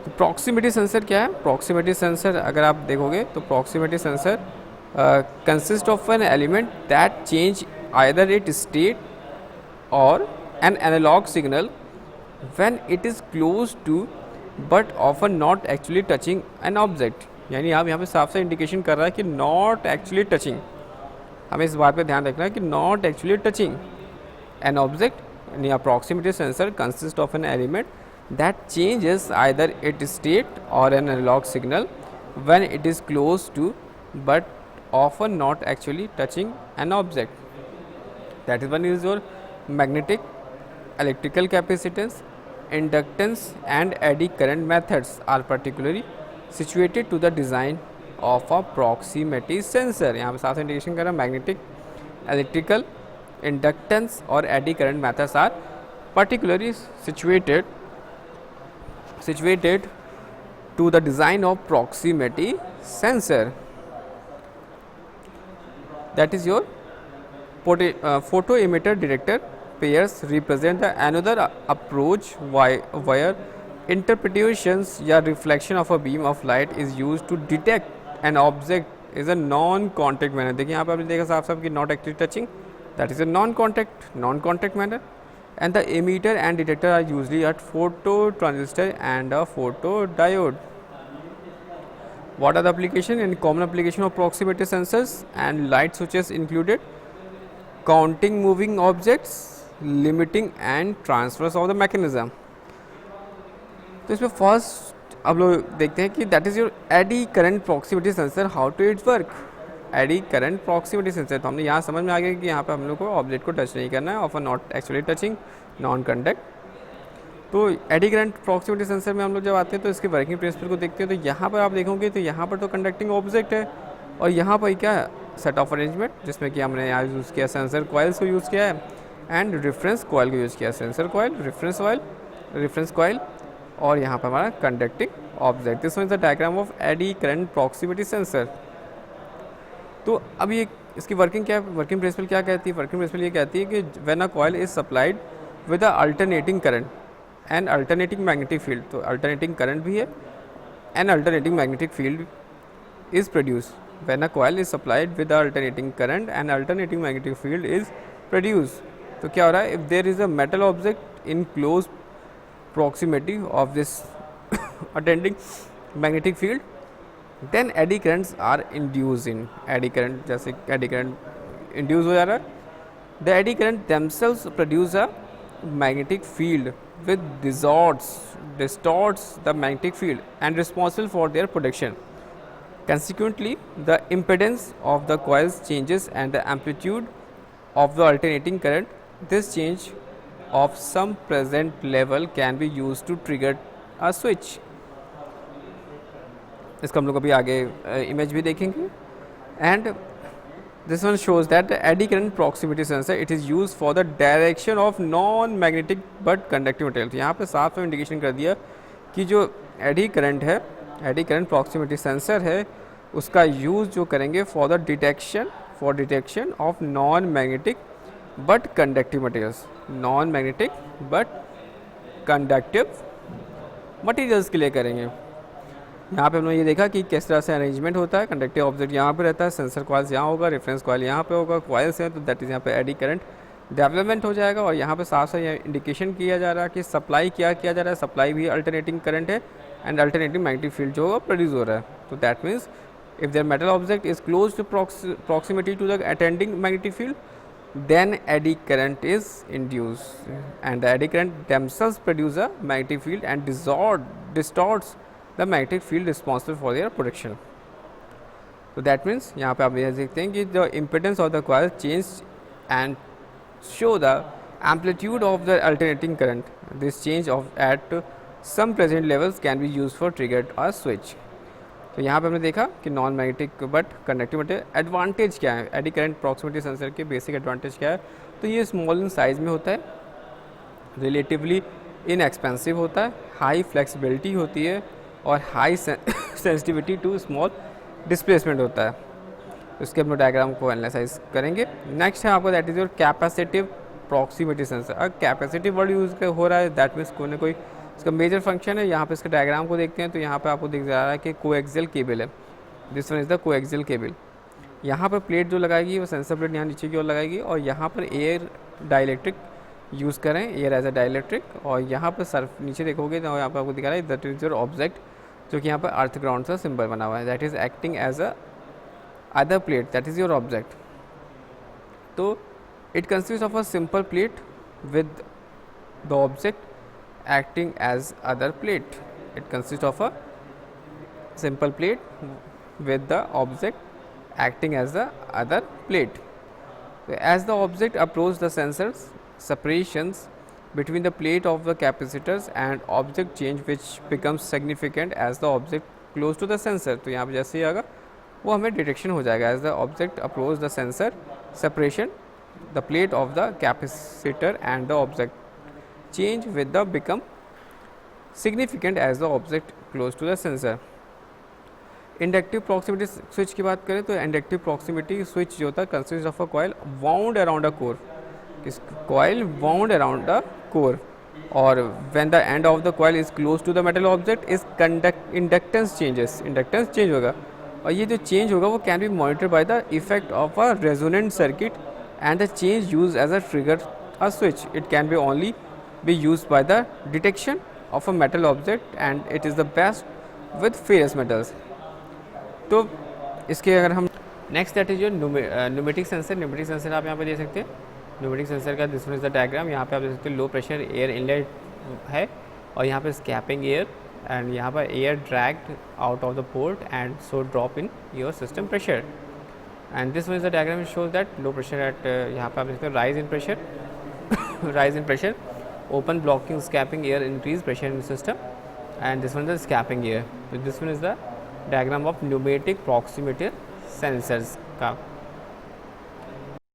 तो proximity sensor क्या है? प्रॉक्सिमिटी सेंसर अगर आप देखोगे तो proximity sensor consist of an element that change either it state or an analog signal when it is close to but often not actually touching an object. यानी आप यहाँ पे साफ साफ इंडिकेशन कर रहा है कि नॉट एक्चुअली टचिंग, हमें इस बात पे ध्यान रखना है कि not actually touching an object. यानी a proximity sensor consist of an element that changes either its state or an analog signal when it is close to but often not actually touching an object. That is one is your magnetic, electrical capacitance, inductance and eddy current methods are particularly situated to the design of a proximity sensor. यहाँ पे साफ indication कर रहा है magnetic, electrical, inductance और eddy current methods are particularly situated to the design of proximity sensor. That is your photo emitter detector pairs represent the another approach where interpretations या reflection of a beam of light is used to detect an object is a non-contact manner. देखिए यहाँ पे आपने देखा साफ साफ कि not actually touching, that is a non-contact manner. And the emitter and detector are usually at photo transistor and a photodiode. What are the application and common application of proximity sensors and light switches included? Counting moving objects, limiting and transfers of the mechanism. तो इसमें first अब लोग देखते हैं कि that is your eddy current proximity sensor, how to its work. Eddy current proximity sensor, तो हमने यहाँ समझ में आ गया कि यहाँ पे हम लोग को ऑब्जेक्ट को टच नहीं करना है, offer not actually touching, non conduct. तो एडी करंट प्रॉक्सिमिटी सेंसर में हम लोग जब आते हैं तो इसके वर्किंग प्रिंसिपल को देखते हैं। तो यहाँ पर आप देखोगे तो यहाँ पर तो कंडक्टिंग ऑब्जेक्ट है और यहाँ पर क्या है, सेट ऑफ अरेंजमेंट, जिसमें कि हमने यहाँ यूज़ किया सेंसर कॉइल्स को यूज़ किया है एंड रेफरेंस कॉइल को यूज़ किया। सेंसर कॉइल, रेफरेंस कॉइल और यहाँ पर हमारा conducting object. This one is the diagram of AD current proximity sensor. तो अब ये इसकी वर्किंग क्या है, वर्किंग प्रिंसिपल क्या कहती है? वर्किंग प्रिंसिपल ये कहती है कि when a coil is supplied with a alternating current and alternating magnetic field, तो अल्टरनेटिंग करंट भी है and alternating magnetic field is produce. When a coil is supplied with alternating current and alternating magnetic field is produce, तो क्या हो रहा है, if there is a metal object in close proximity of this attending magnetic field, then eddy currents are induced in eddy current। जैसे eddy current induce हो जा रहा है, the eddy current themselves produce a magnetic field which distorts the magnetic field and responsible for their production. Consequently, the impedance of the coils changes and the amplitude of the alternating current. This change of some present level can be used to trigger a switch. इसका हम लोग अभी आगे image भी देखेंगे। And this one shows that AD current proximity sensor it is use for the direction of non magnetic but conductive material. तो यहाँ पे साफ साफ इंडिकेशन कर दिया कि जो एडी करंट है, एडी करंट प्रॉक्सिमिटी सेंसर है, उसका यूज़ जो करेंगे for the detection of non magnetic but conductive materials, non magnetic but conductive materials के लिए करेंगे। यहाँ पे हमने ये देखा कि किस तरह से अरेंजमेंट होता है। कंडक्टिव ऑब्जेक्ट यहाँ पे रहता है, सेंसर कॉइल्स यहाँ होगा, रेफरेंस कॉइल यहाँ पे होगा, कॉइल्स हैं तो दैट इज़ यहाँ पे एडी करंट डेवलपमेंट हो जाएगा। और यहाँ पे साफ साफ इंडिकेशन किया जा रहा है कि सप्लाई क्या किया जा रहा है, सप्लाई भी अल्टरनेटिंग करंट है एंड अल्टरनेटिंग मैग्नेटिक फील्ड जो प्रोड्यूस हो रहा है। तो that means if there metal object is close to proximity to the attending magnetic field, then eddy current is induced and the eddy current themselves produce a magnetic field and distorts the magnetic field responsible for their production. So that means यहाँ पे आप ये देखते हैं कि the impedance of the coil change and show the amplitude of the alternating current. This change of at some present levels can be used for trigger a switch. तो यहाँ पे हमने देखा कि non magnetic but conductive material. Advantage क्या है AD current proximity sensor के? Basic advantage क्या है, तो ये स्मॉल इन साइज़ में होता है, रिलेटिवली इनएक्सपेंसिव होता है, हाई फ्लेक्सिबिलिटी होती है और high sensitivity to small displacement होता है। उसके हम डायग्राम को एनालाइज करेंगे। नेक्स्ट है आपका that is your capacitive proximity sensor. अगर कैपेसिटिव वर्ड यूज़ हो रहा है दैट मीन्स कोई ना कोई इसका मेजर फंक्शन है। यहाँ पे इसके डायग्राम को देखते हैं तो यहाँ पे आपको दिख जा रहा है कि कोएक्सियल केबल है, this one is the coaxial cable. यहाँ पर प्लेट जो लगाएगी वो सेंसर प्लेट यहाँ नीचे की ओर लगाएगी और यहाँ पर एयर डाइलेक्ट्रिक यूज़ करें, एयर एज अ डाइलेक्ट्रिक। और यहाँ पर सर्फ नीचे देखोगे तो यहाँ पर आपको दिखा रहा है दैट इज़ योर ऑब्जेक्ट, जो कि यहाँ पर अर्थ ग्राउंड का सिंबल बना हुआ है, that is acting as a other plate, that is your object. तो it consist of a simple plate with the object acting as other plate. It consists of a simple plate with the object acting as the other plate. So as the object approaches the sensors, separations between the plate of the capacitors and object change, which becomes significant as the object close to the sensor. तो यहाँ पे जैसे ही आएगा वो हमें detection हो जाएगा। as the object approaches the sensor, separation the plate of the capacitor and the object change with the become significant as the object close to the sensor. Inductive proximity switch की बात करें तो inductive proximity switch जो होता है consist of a coil wound around a core, coil wound around the core, और when the end of the coil is close to the metal object is inductance changes, inductance change होगा। और ये जो change होगा वो can be monitor by the effect of a resonant circuit and the change use as a trigger a switch. It can be only be used by the detection of a metal object and it is the best with ferrous metals. तो इसके अगर हम next that is जो pneumatic sensor, pneumatic sensor आप यहाँ पे देख सकते हैं। न्यूमेटिक सेंसर का this one is the diagram. यहाँ पे आप देख सकते हैं लो प्रेशर एयर इनलेट है और यहाँ पे स्कैपिंग एयर एंड यहाँ पर air dragged out of the port and so drop in your system pressure. And this one is the diagram shows that low pressure at यहाँ पे आप देख सकते हैं rise in pressure, rise in pressure, open blocking scapping air, increase pressure in the system, and this one is the scapping air. So this one is the diagram of pneumatic proximity sensors का।